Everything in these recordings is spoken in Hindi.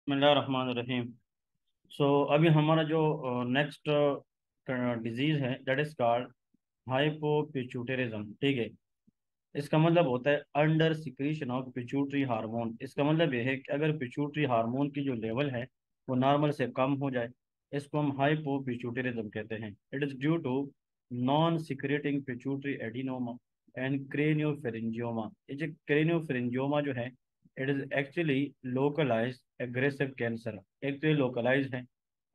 बिस्मिल्लाहिर्रहमानिर्रहीम। सो अभी हमारा जो नेक्स्ट डिजीज है दैट इज कॉल्ड हाइपोपिट्यूटेरिज्म। ठीक है। इसका मतलब होता है under secretion of pituitary hormone. इसका मतलब यह है कि अगर पिट्यूटरी हार्मोन की जो लेवल है वो नॉर्मल से कम हो जाए, इसको हम हाइपोपिट्यूटेरिज्म कहते हैं। It is due to non secreting pituitary adenoma and craniopharyngioma. ये जो क्रेनियोफेरिंजियोमा जो है, it is actually localise aggressive cancer. एक तो ये लोकलाइज है,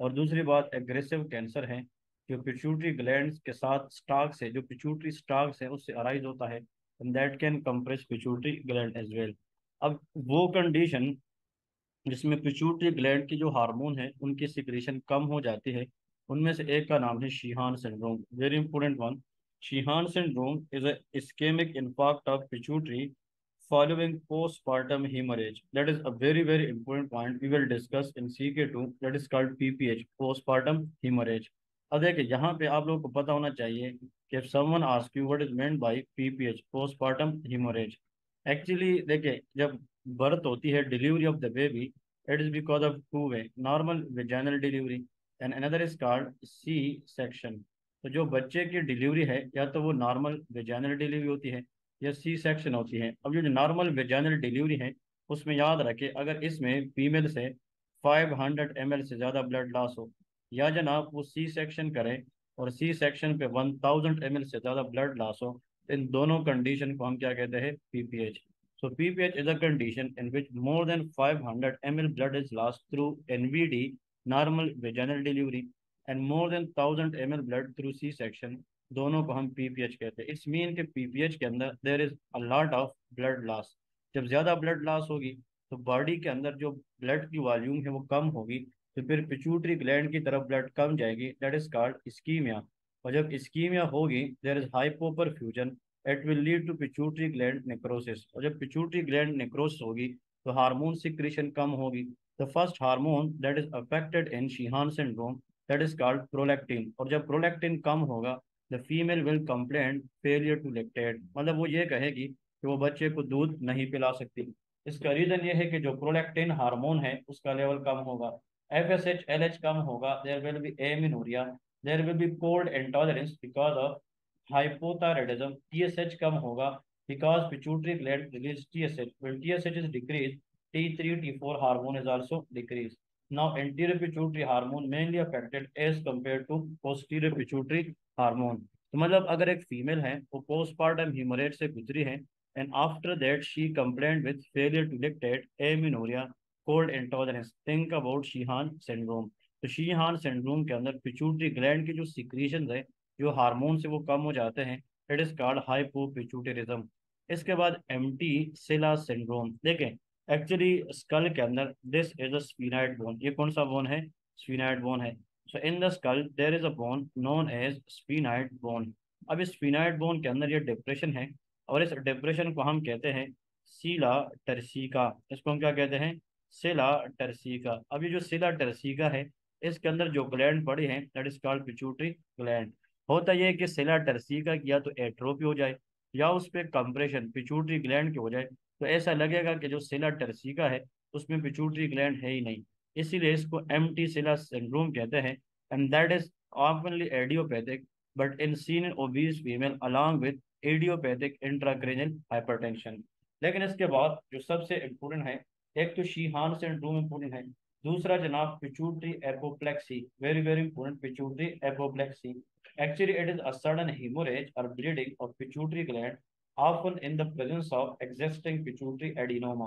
और दूसरी बात एग्रेसिव कैंसर है जो पिट्यूटरी ग्लैंड्स के साथ स्टाक से, जो पिट्यूटरी स्टाक्स है उससे अराइज होता है, and that can compress pituitary gland as well। अब वो कंडीशन जिसमें पिट्यूटरी ग्लैंड की जो हार्मोन है उनकी सिक्रीशन कम हो जाती है, उनमें से एक का नाम है Sheehan syndrome, very important one. Sheehan syndrome is a ischemic infarct of pituitary following postpartum hemorrhage. That is a very very important point we will discuss in CK2, that is called PPH, postpartum hemorrhage। अब देखिए यहाँ पे आप लोगों को पता होना चाहिए कि if someone asks you what is meant by PPH, postpartum hemorrhage, actually देखिए जब बर्थ होती है, delivery of the baby, it is because of two way, normal vaginal delivery and another is called C section. तो जो बच्चे की डिलीवरी है या तो वो नॉर्मल वेजाइनल डिलीवरी होती है या सी सेक्शन होती है। अब जो नॉर्मल वेजाइनल डिलीवरी है उसमें याद रखें, अगर इसमें फीमेल से 500 ml से ज़्यादा ब्लड लॉस हो, या जनाब वो सी सेक्शन करे और सी सेक्शन पे 1000 ml से ज़्यादा ब्लड लॉस हो, इन दोनों कंडीशन को हम क्या कहते हैं? PPH. So PPH is a condition in which more than 500 ml blood is lost through NVD, normal vaginal delivery, and more than 1000 ml blood through C-section। दोनों को हम पीपीएच कहते हैं। इट्स मीन के पीपीएच के अंदर there is a lot of blood loss. जब ज्यादा ब्लड लॉस होगी तो बॉडी के अंदर जो ब्लड की वॉल्यूम है वो कम होगी, तो फिर पिट्यूटरी ग्लैंड की तरफ ब्लड कम जाएगी, दैट इज कॉल्ड इस्कीमिया। और जब इस्कीमिया होगी there is hypoperfusion, it will lead to pituitary gland necrosis. और जब पिट्यूटरी ग्लैंड नेक्रोसिस होगी तो हार्मोन सिक्रीशन कम होगी। The first hormone that is affected in Sheehan syndrome, that is called prolactin. और जब प्रोलैक्टिन कम होगा the female will complain failure to lactate, मतलब वो ये कहेगी कि वो बच्चे को दूध नहीं पिला सकती। इसका रीजन ये है कि जो प्रोलैक्टिन हार्मोन है उसका लेवल कम होगा, एफएसएच एलएच कम होगा, there will be amenorrhoea, there will be cold intolerance because of hypothyroidism, TSH कम होगा because pituitary gland release TSH. When TSH is decreased, T3 T4 hormone is also decreased. Now anterior pituitary hormone mainly affected as compared to posterior pituitary hormone। तो मतलब अगर एक फीमेल है वो पोस्टपार्टम हीमोरेज से गुजरी है and after that she complaint with failure to lactate, amenorrhoea, cold intolerance, think about Sheehan syndrome. तो शीहान सिंड्रोम के अंदर पिट्यूटरी ग्लैंड की जो सिक्रीशन है, जो हार्मोन से वो कम हो जाते हैं, इट इज कॉल्ड हाइपोपिट्यूटेरिज्म। इसके बाद एम्प्टी सिला सिंड्रोम। देखें एक्चुअली स्कल के अंदर this is a sphenoid bone. ये कौन सा बोन है? स्फीनाइड बोन है। So in the skull there is a bone known as sphenoid bone. अब इस स्फीनाइड बोन के अंदर ये डिप्रेशन है, और इस डिप्रेशन को हम कहते हैं सीला टर्सिका। इसको हम क्या कहते हैं? सिला टर्सिका। अब ये जो सिला टर्सिका है इसके अंदर जो ग्लैंड पड़ी है that is called pituitary gland. होता यह है कि सिला टर्सिका की या तो एट्रोफी हो जाए या उस पर कंप्रेशन पिट्यूटरी ग्लैंड की हो जाए, तो ऐसा लगेगा कि जो सिला टर्सिका है उसमें पिट्यूटरी ग्लैंड है ही नहीं। इसीलिए इसको एम्प्टी सिला सिंड्रोम कहते हैं, and that is ऑफनली idiopathic but in seen in obese female along with idiopathic intracranial hypertension. लेकिन इसके बाद जो सबसे इम्पोर्टेंट है, एक तो शीहान सिंड्रोम इम्पोर्टेंट है, दूसरा जनाब pituitary apoplexy, very very important, pituitary apoplexy. Actually, it is a sudden hemorrhage or bleeding of pituitary gland, often in the presence of existing pituitary adenoma।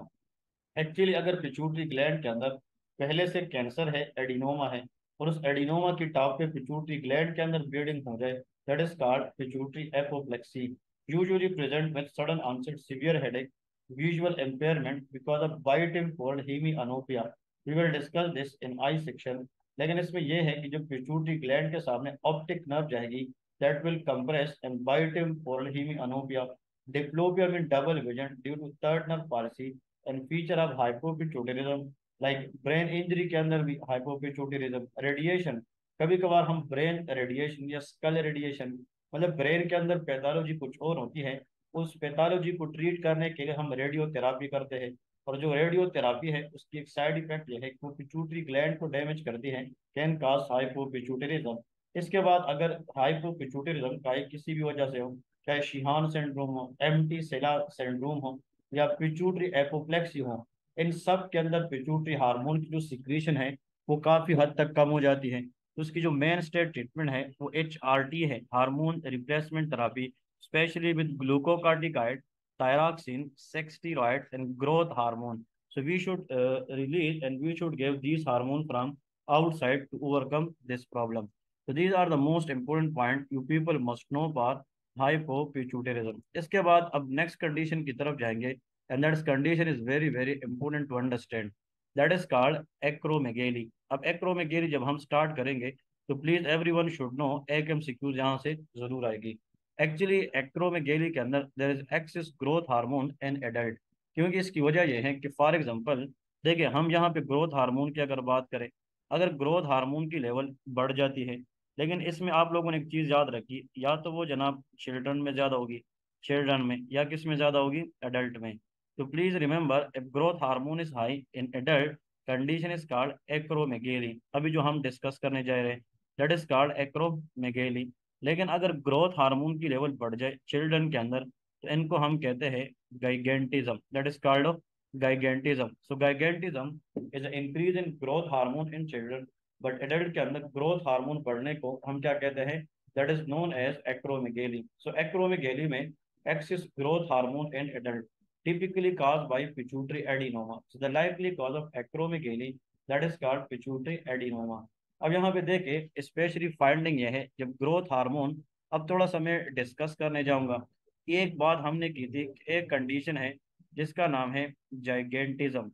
Actually अगर पिट्यूटरी ग्लैंड के अंदर पहले से कैंसर है, एडिनोमा है, और उस एडिनोमा की टॉप पे पिट्यूटरी ग्लैंड के अंदर ब्लीडिंग हो जाए, that is called pituitary apoplexy. Usually present with sudden onset severe headache, visual impairment because of bitemporal hemianopia. We will discuss this in eye section. लेकिन इसमें यह है कि जब पिट्यूटरी ग्लैंड के सामने ऑप्टिक नर्व जाएगी, that will compress and bitemporal hemianopia. Diplopia mean double vision due to third nerve palsy and feature of hypopituitarism. Like brain injury के अंदर भी हाइपोपिट्यूटेरिज्म। रेडिएशन, कभी कभार हम ब्रेन रेडिएशन या स्कल रेडिएशन, मतलब ब्रेन के अंदर पैथोलॉजी कुछ और होती है, उस पैथोलॉजी को ट्रीट करने के लिए हम रेडियोथेरापी करते हैं। और जो रेडियोथेरापी है उसकी एक साइड इफेक्ट यह है कि वो पिट्यूटरी ग्लैंड को डैमेज करती है, कैन काज हाइपोपिट्यूटरिज्म। इसके बाद अगर हाइपोपिट्यूटरिज्म का किसी भी वजह से हो, चाहे शिहान सिंड्रोम हो, एम्प्टी सेला सिंड्रोम हो, या पिट्यूटरी एपोप्लेक्सी हो, इन सब के अंदर पिट्यूटरी हार्मोन की जो सिक्रीशन है वो काफी हद तक कम हो जाती है। तो उसकी जो मेन स्टेट ट्रीटमेंट है वो HRT है, hormone replacement therapy, specially with glucocorticoid, thyroxine, sex steroids, and growth hormone. So we should release and we should give these hormones from outside to overcome this problem. So these are the most important point you people must know for hypopituitarism. इसके बाद अब next condition की तरफ जाएंगे, and that condition is very very important to understand. That is called acromegaly. अब acromegaly जब हम start करेंगे तो प्लीज एवरीवन शुड नो, एक MCQ यहाँ से जरूर आएगी। एक्चुअली एक्रोमेगेली के अंदर there is excess growth hormone in adult. क्योंकि इसकी वजह यह है कि फॉर एग्जांपल देखिए, हम यहाँ पे ग्रोथ हार्मोन की अगर बात करें, अगर ग्रोथ हार्मोन की लेवल बढ़ जाती है, लेकिन इसमें आप लोगों ने एक चीज़ याद रखी, या तो वो जनाब चिल्ड्रन में ज़्यादा होगी, चिल्ड्रन में, या किस में ज़्यादा होगी, एडल्ट में। तो please remember, if growth hormone is high in adult, condition is called acromegaly. अभी जो हम डिस्कस करने जा रहे हैं दैट इज कॉल्ड एक्रोमेगेली। लेकिन अगर ग्रोथ हार्मोन की लेवल बढ़ जाए चिल्ड्रन के अंदर, तो इनको हम कहते हैं gigantism, that is called of gigantism. So gigantism is increase in growth hormone in children, but adult के अंदर ग्रोथ हार्मोन बढ़ने को हम क्या कहते हैं, that is known as acromegaly. So acromegaly में excess growth hormone in adult typically caused by pituitary adenoma. So the likely cause of acromegaly, that is called pituitary adenoma. अब यहाँ पे देखे स्पेशली फाइंडिंग ये है जब ग्रोथ हार्मोन, अब थोड़ा सा मैं डिस्कस करने जाऊंगा। एक बात हमने की थी, एक कंडीशन है जिसका नाम है जाइगेंटिज्म।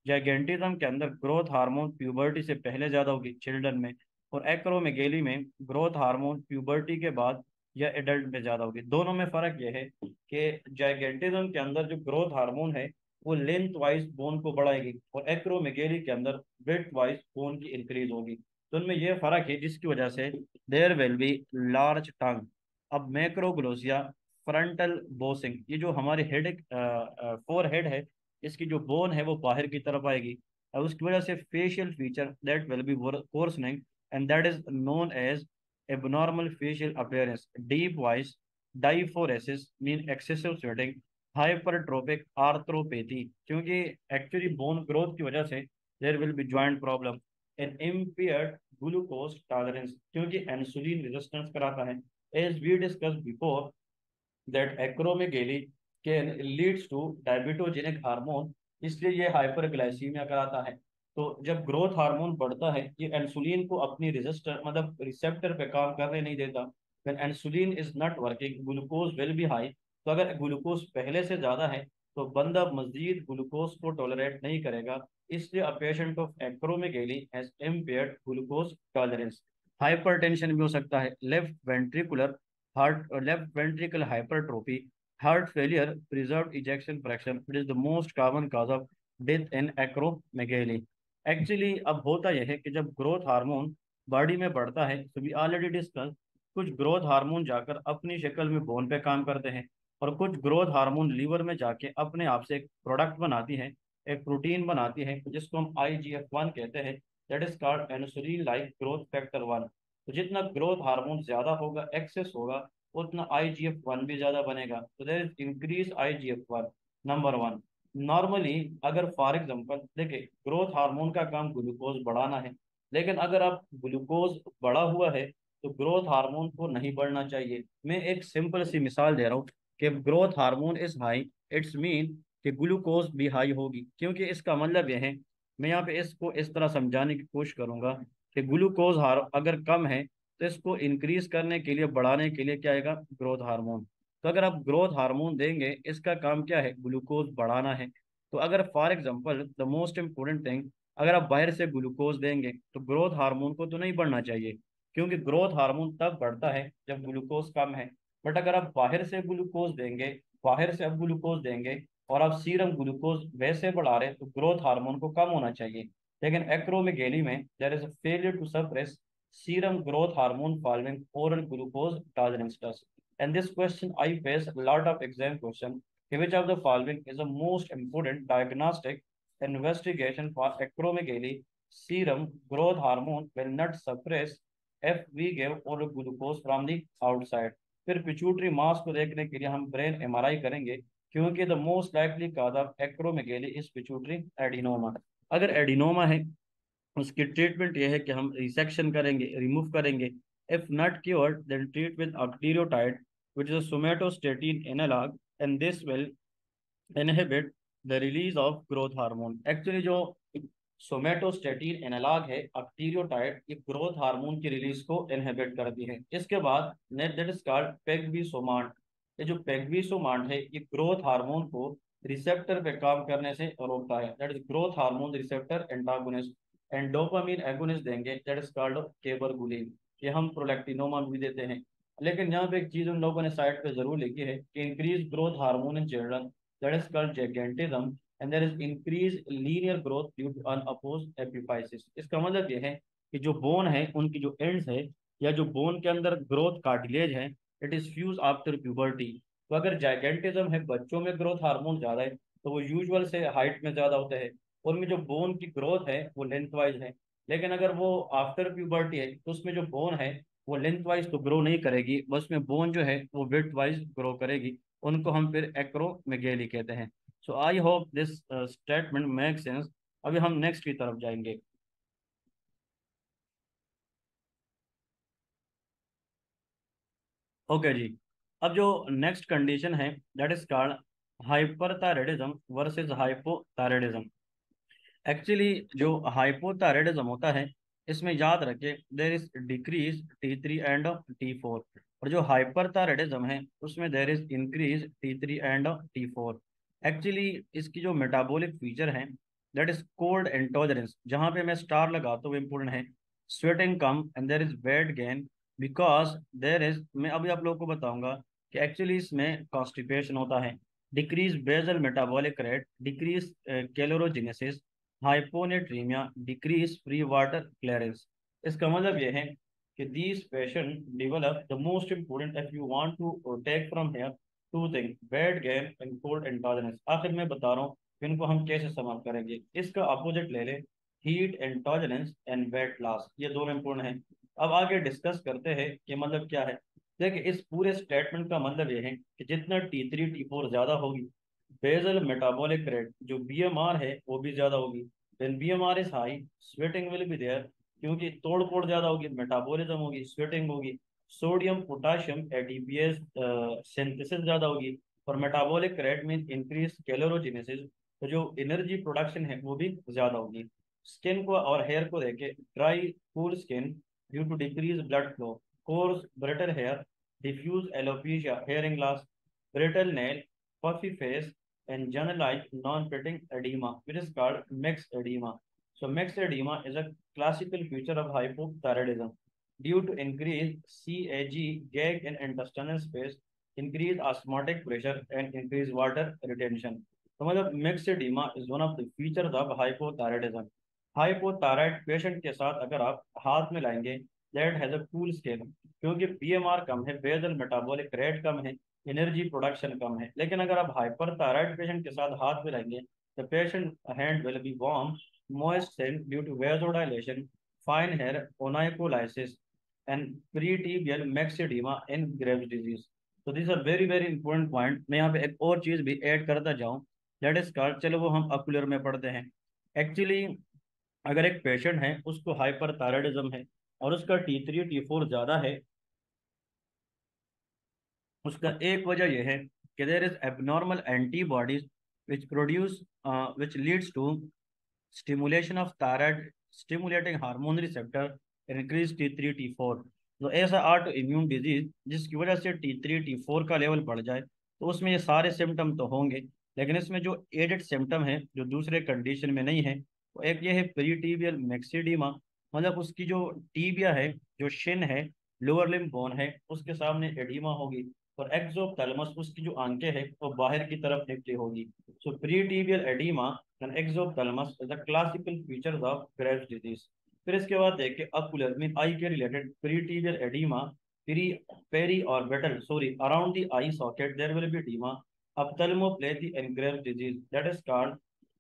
जाइगेंटिज्म के अंदर ग्रोथ हार्मोन प्यूबर्टी से पहले ज्यादा होगी चिल्ड्रन में, और एक्रोमेगेली में ग्रोथ हार्मोन प्यूबर्टी के बाद या एडल्ट में ज्यादा होगी। दोनों में फर्क यह है कि जाइगेंटिज्म के अंदर जो ग्रोथ हार्मोन है वो लेंथ वाइज बोन को बढ़ाएगी, और एक्रोमेगेली के अंदर ब्रेथ वाइज बोन की इंक्रीज होगी। तो उनमें यह फर्क है जिसकी वजह से देयर विल बी लार्ज टंग। अब मैक्रोग्लोसिया, फ्रंटल बोसिंग, ये जो हमारे हेड, फोर हेड है, इसकी जो बोन है वो बाहर की तरफ आएगी, और उसकी वजह से facial feature that will be coarsening, and that is known as abnormal facial appearance, deep voice, diaphoresis mean excessive sweating, hypertrophic arthropathy, क्योंकि एक्चुअली बोन ग्रोथ की वजह से there will be joint problem, an impaired glucose tolerance, क्योंकि इंसुलिन रेजिस्टेंस कराता है, as we discuss before that acromegaly can leads to diabetogenic hormone, इसलिए ये हाइपरग्लाइसीमिया कराता है। तो जब ग्रोथ हार्मोन बढ़ता है ये इंसुलिन को अपनी रजिस्टर मतलब रिसेप्टर पे काम करने नहीं देता। when insulin is not working glucose will be high। तो अगर ग्लूकोज पहले से ज्यादा है तो बंदा मजीद ग्लूकोज को टॉलरेट नहीं करेगा, इसलिए a patient of acromegaly has impaired glucose tolerance. Hypertension भी हो सकता है, left ventricular heart left ventricle hypertrophy, heart failure, preserved ejection fraction, which is the most common cause of death in acromegaly। Actually अब होता यह है कि जब ग्रोथ हार्मोन बॉडी में बढ़ता है, तो भी ऑलरेडी डिस्कस, कुछ ग्रोथ हार्मोन जाकर अपनी शक्ल में बोन पे काम करते हैं, और कुछ ग्रोथ हार्मोन लीवर में जाके अपने आप से एक प्रोडक्ट बनाती है, एक प्रोटीन बनाती है जिसको हम IGF-1 कहते हैं, that is called insulin like growth factor 1। तो जितना ग्रोथ हार्मोन ज्यादा होगा, एक्सेस होगा, उतना IGF-1 भी ज्यादा बनेगा। तो there is increase IGF-1, number one. Normally अगर फॉर एग्जांपल देखिए, ग्रोथ हार्मोन का काम ग्लूकोज बढ़ाना है, लेकिन अगर आप ग्लूकोज बढ़ा हुआ है तो ग्रोथ हार्मोन को नहीं बढ़ना चाहिए। मैं एक सिंपल सी मिसाल दे रहा हूँ कि growth hormone is high, it's mean कि ग्लूकोज भी हाई होगी, क्योंकि इसका मतलब यह है, मैं यहाँ पे इसको इस तरह समझाने की कोशिश करूंगा कि ग्लूकोज हार अगर कम है तो इसको इंक्रीज करने के लिए, बढ़ाने के लिए क्या आएगा, ग्रोथ हार्मोन। तो अगर आप ग्रोथ हार्मोन देंगे, इसका काम क्या है, ग्लूकोज बढ़ाना है। तो अगर for example the most important thing, अगर आप बाहर से ग्लूकोज देंगे तो ग्रोथ हार्मोन को तो नहीं बढ़ना चाहिए, क्योंकि ग्रोथ हार्मोन तब बढ़ता है जब ग्लूकोज कम है। बट अगर आप बाहर से ग्लूकोज देंगे, बाहर से आप ग्लूकोज देंगे और आप सीरम ग्लूकोज वैसे बढ़ा रहे हैं, तो ग्रोथ हार्मोन को कम होना चाहिए। लेकिन एक्रोमेगेली में there is a failure to suppress serum growth hormone following oral glucose tolerance test। And this question I face a lot of exam question Which of the following is the most important diagnostic investigation for acromegaly? Serum growth hormone will not suppress if we give oral glucose from the outside. फिर पिट्यूटरी मास को देखने के लिए हम ब्रेन एमआरआई करेंगे, क्योंकि the most likely cause of acromegaly is pituitary adenoma. अगर एडिनोमा है, उसकी ट्रीटमेंट ये है कि हम रिसेक्शन करेंगे, रिमूव करेंगे। If not cured then treat with octreotide which is a somatostatin analog, and this will inhibit the release of growth hormone। Actually जो सोमेटोस्टेटिन एनालॉग है अक्टीरियोटाइड, ये ग्रोथ हार्मोन की रिलीज को इनहिबिट करती है। इसके बाद दैट इज कॉल्ड पेगवीसोमांड। ये जो पेगवीसोमांड है ये ग्रोथ हार्मोन को रिसेप्टर पे काम करने से रोकता है, that is growth hormone receptor antagonist. And dopamine agonist देंगे, दैट इज कॉल्ड केबरगुलिन। ये हम प्रोलैक्टिनोमा भी देते हैं। लेकिन यहाँ पे एक चीज उन लोगों ने साइड पे जरूर लिखी है कि increase growth hormone in children, that is called gigantism, and there is increased linear growth due to unopposed epiphysis। इसका मतलब ये है कि जो बोन है उनकी जो एंड्स है, या जो बोन के अंदर ग्रोथ कार्टिलेज है, it is fuse after puberty. तो अगर जाइगेंटिज्म है, बच्चों में ग्रोथ हार्मोन ज्यादा है, तो वो यूजुअल से हाइट में ज्यादा होते हैं, उनमें जो बोन की ग्रोथ है वो लेंथ वाइज है। लेकिन अगर वो आफ्टर प्यूबर्टी है तो उसमें जो बोन है वो लेंथ वाइज तो ग्रो नहीं करेगी, बस में बोन जो है वो विड्थ वाइज ग्रो करेगी। उनको हम फिर एक्रोमेगेली कहते हैं। So I hope this statement make sense. अभी हम नेक्स्ट की तरफ जाएंगे। ओके जी। अब जो नेक्स्ट कंडीशन है that is called hyperthyroidism versus hypothyroidism. Actually जो हाइपोथायराइडिज्म होता है, इसमें याद रखें there is decrease T3 and T4, और जो हाइपरथायराइडिज्म है उसमें there is increase T3 and T4। Actually इसकी जो मेटाबॉलिक फीचर है दैट इज कोल्ड एंटोजरेंस, जहाँ पे मैं स्टार लगाता हूँ इम्पोर्टेंट है। Sweating come and there is weight gain, because there is, मैं अभी आप लोगों को बताऊंगा कि एक्चुअली इसमें कॉन्स्टिपेशन होता है। Decrease basal metabolic rate, decrease calorigenesis, hyponatraemia, decrease free water clearance. इसका मतलब यह है कि these patient develop the most important if you want to take from here two thing, weight gain and cold intolerance. आखिर में बता रहा हूँ कि इनको हम कैसे समाप्त करेंगे। इसका अपोजिट ले लें, हीट एंटोजेनेस एंड वेट लॉस, ये दोनों इंपोर्टेंट हैं। अब आगे डिस्कस करते हैं कि मतलब क्या है। देखिए इस पूरे स्टेटमेंट का मतलब यह है कि जितना T3 T4 ज्यादा होगी, बेसल मेटाबॉलिक रेट जो बीएमआर है वो भी ज्यादा होगी। When BMR is high, sweating will be there, क्योंकि तोड़ फोड़ ज्यादा होगी, मेटाबॉलिज्म होगी, स्वेटिंग होगी। सोडियम पोटाशियम एटीपीएस सिंथेसिस ज्यादा होगी, और मेटाबॉलिक रेट मीन इंक्रीज कैलोरोजेनेसिस, तो जो एनर्जी प्रोडक्शन है वो भी ज्यादा होगी। स्किन को और हेयर को देखे, dry cool skin due to decrease blood flow, coarse brittle hair, diffuse alopecia hairing loss, brittle nail, puffy face, and generalized non-fitting edema, which is called mixed edema. So mixed edema is a classical feature of hypothyroidism due to increased CAG, gag in intestinal space, increased osmotic pressure, and increased water retention. तो मतलब mixed edema is one of the features of hypothyroidism। Hypothyroid patient के साथ अगर आप हाथ में लाएंगे, that has a cool skin, क्योंकि पीएमआर कम है, बेसल मेटाबॉलिक रेट कम है, एनर्जी प्रोडक्शन कम है। लेकिन अगर आप हाइपर थायराइड पेशेंट के साथ हाथ मिलाएंगे, the patient hand will be warm, moist skin due to vasodilation, fine hair, onycholysis, and pretibial myxedema in Graves' disease। तो these are very very important point। मैं यहाँ पे एक और चीज भी ऐड करता जाऊँ, दैट इज कॉल्ड, चलो वो हम अक्यूलर में पढ़ते हैं। एक्चुअली अगर एक पेशेंट है उसको हाइपर थायराइडिज्म है और उसका T3 T4 ज्यादा है, उसका एक वजह यह है कि there is abnormal antibodies which produce which leads to stimulation of thyroid stimulating hormone receptor, increase T3 T4। तो ऐसा ऑटो इम्यून डिजीज जिसकी वजह से T3 T4 का लेवल बढ़ जाए, तो उसमें ये सारे सिम्टम तो होंगे। लेकिन इसमें जो एडेड सिम्टम है जो दूसरे कंडीशन में नहीं है, वो एक ये है प्रीटीबियल मैक्सिडिमा, मतलब उसकी जो टीबिया है, जो शिन है, लोअर लिम्ब बोन है, उसके सामने एडिमा होगी। और एक्सोथैलेमस, उसकी जो आंखें है वो बाहर की तरफ निकली होगी। So pretibial oedema and exophthalmos is the classical features of Graves disease. फिर इसके बाद देखिए अकुलर मीन आई के related, pretibial oedema, peri peri orbital sorry around the eye socket there will be oedema, ophthalmopathy and Graves' disease that is called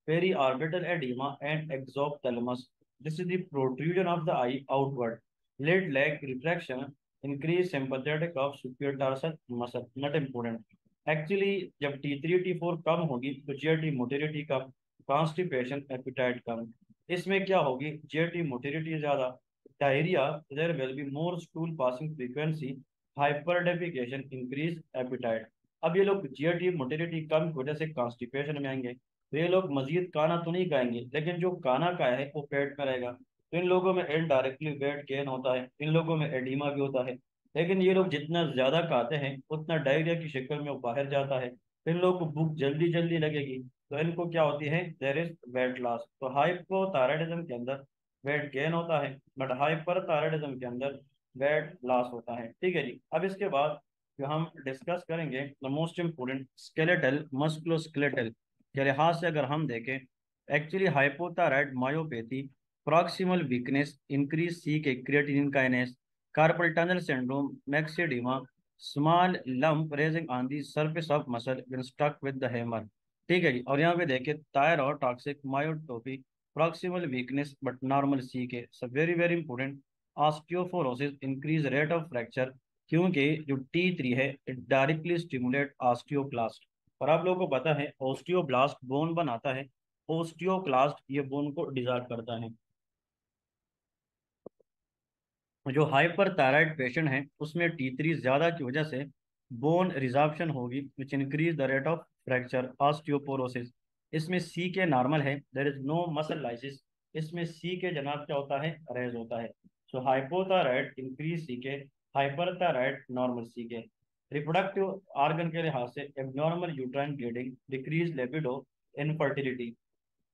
periorbital edema and exophthalmos. This is the protrusion of the eye outward. Lid lag retraction, increase sympathetic of superior tarsal muscle. Not important. Actually जब T3 T4 कम होगी तो जीआरटी मोटिलिटी कम, कॉन्स्टिपेशन, एपिटाइट कम। इसमें क्या होगी, जीआरटी मोटिलिटी ज्यादा, diarrhoea, there will be more stool passing frequency, hyper defecation, increase appetite. अब ये लोग जीआरटी मोटिलिटी कम की वजह से कॉन्स्टिपेशन में आएंगे, तो ये लोग मजीद खाना तो नहीं खाएंगे, लेकिन जो खाना खाया है वो पेट में रहेगा, तो इन लोगों में इनडायरेक्टली वेट गेन होता है, इन लोगों में एडिमा भी होता है। लेकिन ये लोग जितना ज्यादा खाते हैं उतना डायरिया की शक्ल में वो बाहर जाता है, तो इन लोगों को भूख जल्दी जल्दी लगेगी, तो इनको क्या होती है, देर इज वेट लॉस। तो हाइपोथायराइडिज्म के अंदर वेट गेन होता है, बट हाइपरथायराइडिज्म के अंदर वेट लॉस होता है। ठीक है जी। अब इसके बाद जो हम डिस्कस करेंगे the most important skeletal musculoskeletal के लिहाज से अगर हम देखें, actually hypothyroid myopathy, proximal weakness, increase C K creatinine kinase, carpal tunnel syndrome, myxoedema, small lump raising on the surface of muscle when stuck with the hammer. ठीक है जी। और यहाँ पे देखिए थायरॉइड टॉक्सिक मायोटोपी, proximal weakness but normal C K, सब very very important. Osteoporosis, increase rate of fracture, क्योंकि जो T3 है इट डायरेक्टली स्टिमुलेट ऑस्टियोक्लास्ट। और आप लोगों को पता है ऑस्टियोब्लास्ट बोन बनाता है, ऑस्टियोक्लास्ट ये बोन को डिसॉल्व करता है। जो हाइपर थायराइड पेशेंट है उसमें T3 ज्यादा की वजह से बोन रिजॉर्प्शन होगी, which increase the rate of fracture, osteoporosis. इसमें सी के नॉर्मल है, there is no muscle lysis. इसमें सी के जनाब क्या होता है, रेज होता है। सो हाइपोथायराइड इंक्रीज सी के, हाइपर थायराइड नॉर्मल सी के। रिप्रोडक्टिव ऑर्गन के लिहाज से abnormal uterine bleeding, decrease libido, infertility.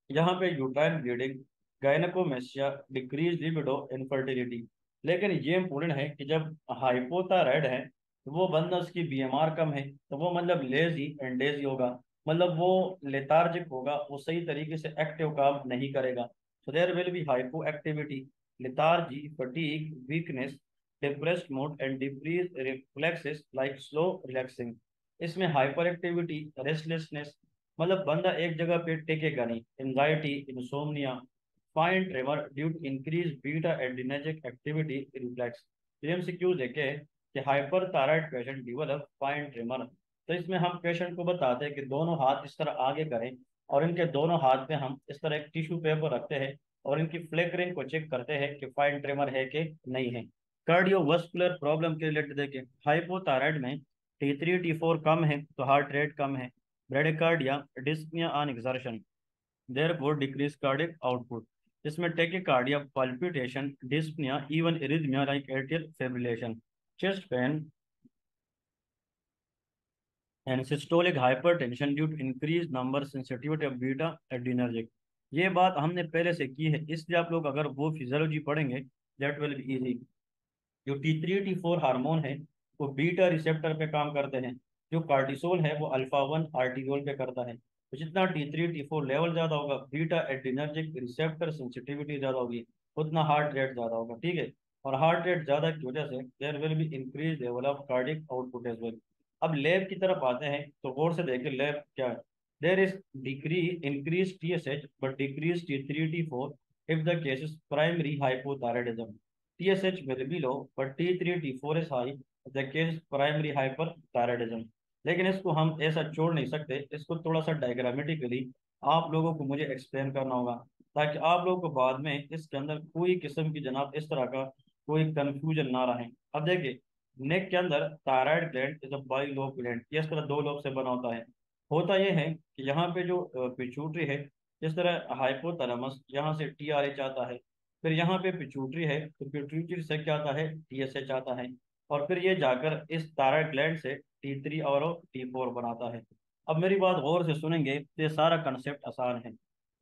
यहाँ पे uterine bleeding, gynaecomastia, decrease libido, infertility. लेकिन ये इंपॉर्टेंट है कि जब हाइपोथायराइड है तो वो बंदा उसकी बीएमआर कम है, तो वो मतलब लेजी एंड डेजी होगा, मतलब वो लेथार्जिक होगा, वो सही तरीके से एक्टिव काम नहीं करेगा। So there will be hypo activity, lethargy, fatigue, weakness, depressed mood and decrease reflexes like slow relaxing. इसमें हाइपर एक्टिविटी, रेस्टलेसनेस, मतलब बंदा एक जगह पे टेकेगा नहीं, anxiety, insomnia, fine tremor due to increase beta adrenergic activity, reflex. MCQ देखे कि hyper thyroid patient develop fine tremor. तो इसमें हम पेशेंट को बताते हैं कि दोनों हाथ इस तरह आगे करें, और इनके दोनों हाथ पे हम इस तरह एक टिश्यू पेपर रखते हैं और इनकी फ्लेकरिंग को चेक करते हैं कि फाइन ट्रेमर है कि नहीं है। कार्डियोवास्कुलर प्रॉब्लम के रिलेटेड देखें, हाइपोथायराइड में T3 T4 कम है तो हार्ट रेट कम है, bradycardia, dyspnoea on exertion, therefore decrease cardiac output. इसमें tachycardia, palpitation, dyspnoea, even arrhythmia like atrial fibrillation, chest pain and systolic hypertension due to increase number sensitivity of beta adrenergic. ये बात हमने पहले से की है, इसलिए आप लोग अगर वो फिजियोलॉजी पढ़ेंगे दैट विल बी इजी। जो T3 T4 हार्मोन है वो बीटा रिसेप्टर पे काम करते हैं, जो कार्टिसोल है वो अल्फा 1 आर्टियोल पे करता है। तो जितना T3 T4 लेवल ज्यादा होगा, बीटा एड्रिनर्जिक रिसेप्टर सेंसिटिविटी ज्यादा होगी, उतना हार्ट रेट ज्यादा होगा। ठीक है। और हार्ट रेट ज्यादा की वजह से there will be increase level of cardiac output as well. अब लैब की तरफ आते हैं तो गौर से देखें लैब क्या है। There is decrease increase TSH but decrease T3 T4 if the case is primary hypothyroidism. TSH will be low, but T3 T4 is high. The case is primary hyperthyroidism. लेकिन इसको हम ऐसा छोड़ नहीं सकते, इसको थोड़ा सा डायग्रामेटिकली आप लोगों को मुझे एक्सप्लेन करना होगा, ताकि आप लोगों को बाद में इसके अंदर कोई किस्म की जनाब इस तरह का कोई कंफ्यूजन ना रहे। अब देखिए, नेक के अंदर thyroid gland is a bilobe gland, ये इस तरह दो लोब से बना होता है। होता यह है कि यहाँ पे जो पिट्यूटरी है, जिस तरह हाइपोथैलेमस यहाँ से TRH आता है, फिर यहाँ पे पिट्यूटरी है तो पिट्यूटरी से क्या आता है, TSH आता है, और फिर ये जाकर इस थायराइड ग्लैंड से T3 और T4 बनाता है। अब मेरी बात गौर से सुनेंगे तो ये सारा कंसेप्ट आसान है।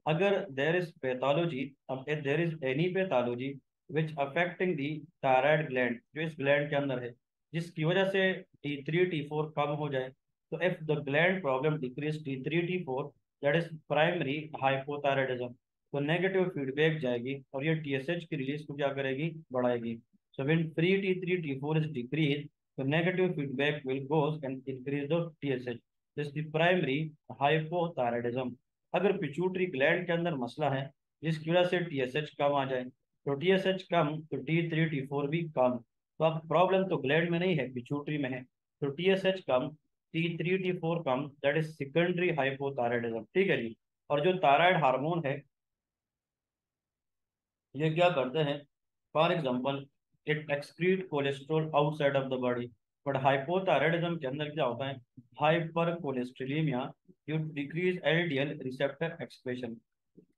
अगर देर इज पैथोलॉजी, अब there is any pathology which affecting the thyroid gland, जो इस ग्लैंड के अंदर है, जिसकी वजह से T3 T4 कम हो जाए, तो if the gland problem decrease T3 T4, that is primary hypothyroidism, तो नेगेटिव फीडबैक जाएगी और ये TSH की रिलीज को क्या करेगी, बढ़ाएगी। So when free T3 T4 is decrease, तो negative feedback will goes and increase the TSH। जैसे प्राइमरी हाइपोथायराइडिज्म, अगर पिट्यूटरी ग्लैंड के अंदर मसला है जिसकी वजह से टीएसएच कम आ जाए, तो टीएसएच कम तो T3 T4 भी कम। तो अब प्रॉब्लम तो ग्लैंड में नहीं है, पिट्यूटरी में है। तो TSH come, T3 T4 come, that is secondary hypothyroidism, ठीक है जी। और जो थायराइड हार्मोन है ये क्या करते हैं, for example it excrete cholesterol outside of the body. But hypothyroidism के अंदर क्या होता है, hypercholesterolaemia you decrease LDL receptor expression.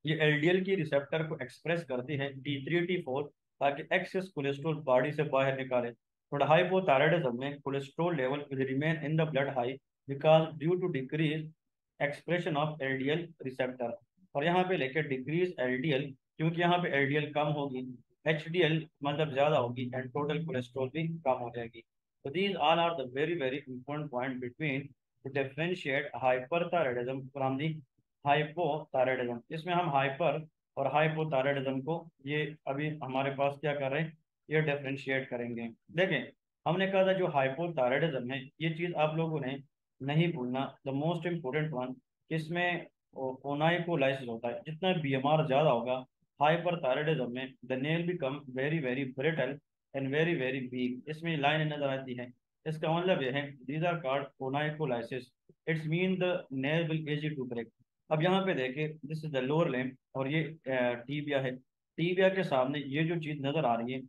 ये एलडीएल की रिसेप्टर को एक्सप्रेस करती है T3 T4, ताकि एक्सेस कोलेस्ट्रॉल बॉडी से बाहर निकाले। बट हाइपोथायराइडिज्म में cholesterol level will remain in the blood high because due to decrease expression of LDL receptor. और यहाँ पे लेके डिक्रीज एलडीएल, क्योंकि यहाँ पे एलडीएल कम होगी, एचडीएल मतलब ज्यादा होगी, एंड टोटल कोलेस्ट्रॉल भी कम हो जाएगी। तो these all are the very very important point between to differentiate hyperthyroidism from the hypothyroidism. इसमें हम हाइपर और हाइपोथायराइडिज्म को ये अभी हमारे पास क्या कर रहे हैं, ये डिफरेंशिएट करेंगे। देखें, हमने कहा था जो हाइपोथायराइडिज्म है ये चीज आप लोगों ने नहीं भूलना, द मोस्ट इम्पोर्टेंट वन, इसमें ओनाइकोलाइसिस होता है। जितना बीएमआर ज्यादा होगा हाइपरथायराइडिज्म में, the nail become very very brittle and very very weak. इसमें लाइन नजर आती है, इसका मतलब यह है these are called onycholysis, it's mean the nail will easy to break. अब यहाँ पे देखिए, this is the lower limb और ये टीबिया है। टीबिया के सामने ये जो चीज नजर आ रही है,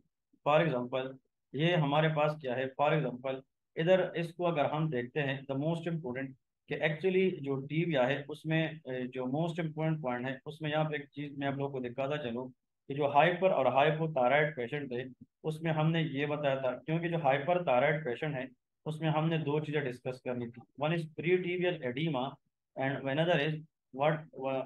फॉर एग्जांपल ये हमारे पास क्या है, फॉर एग्जांपल इधर इसको अगर हम देखते हैं, द मोस्ट इम्पोर्टेंट कि एक्चुअली जो टीबिया है उसमें जो मोस्ट इम्पोर्टेंट पॉइंट है उसमें, यहाँ पे एक चीज मैं आप लोगों को दिखाता चलूँ कि जो हाइपर और हाइपोथायराइड पेशेंट थे उसमें हमने ये बताया था, क्योंकि जो हाइपर थायराइड पेशेंट है उसमें हमने दो चीजें डिस्कस करनी थी। One is pre tibial oedema and another is what,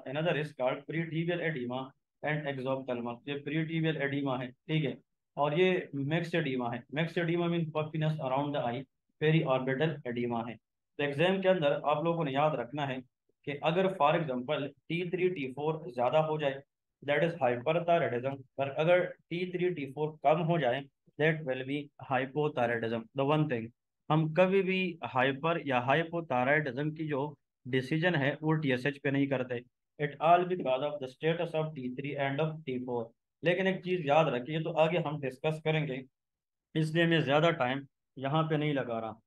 another is called pre tibial oedema and exophthalmos. ये प्री टीबियल एडीमा है, ठीक है। और ये मिक्स्ड एडीमा है। Myxoedema mean puffiness around the eye, peri orbital oedema है। तो एग्जाम के अंदर आप लोगों ने याद रखना है कि अगर फॉर एग्जांपल T3 T4 ज्यादा हो जाए दैट इज हाइपरथायराइडिज्म, पर अगर T3 T4 कम हो जाए that will B hypothyroidism. The one thing, हम कभी भी हाइपर या हाइपोथायराइडिज्म की जो डिसीजन है वो टीएसएच पे नहीं करते। It all because of the status of T3 end of T4। लेकिन एक चीज याद रखिए, तो आगे हम डिस्कस करेंगे, इसलिए मैं ज्यादा टाइम यहाँ पे नहीं लगा रहा।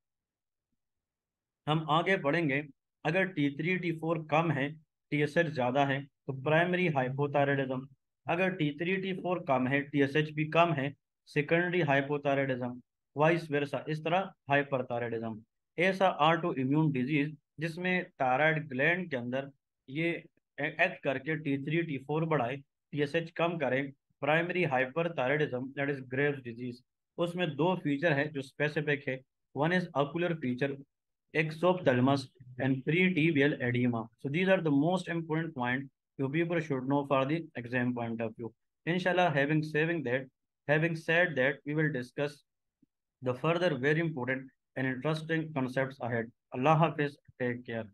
हम आगे बढ़ेंगे। अगर T3 T4 कम है, टीएसएच ज्यादा है, तो प्राइमरी हाइपोथायराइडिज्म। अगर T3 T4 कम है, टीएसएच भी कम है, सेकेंडरी हाइपोथायराइडिज्म। वाइस वर्सा, इस तरह हाइपरथायराइडिज्म। ऐसा ऑटो इम्यून डिजीज जिसमें थायराइड ग्लैंड के अंदर ये एक्ट करके T3 T4 बढ़ाए, टीएसएच कम करे, primary hyperthyroidism that is Graves disease. उसमें दो फीचर है जो स्पेसिफिक है। One is ocular feature, exophthalmos, and pre-tibial edema. So these are the most important point you people should know for the exam point of view. Inshallah, having said that, we will discuss the further very important and interesting concepts ahead. Allah Hafiz, take care.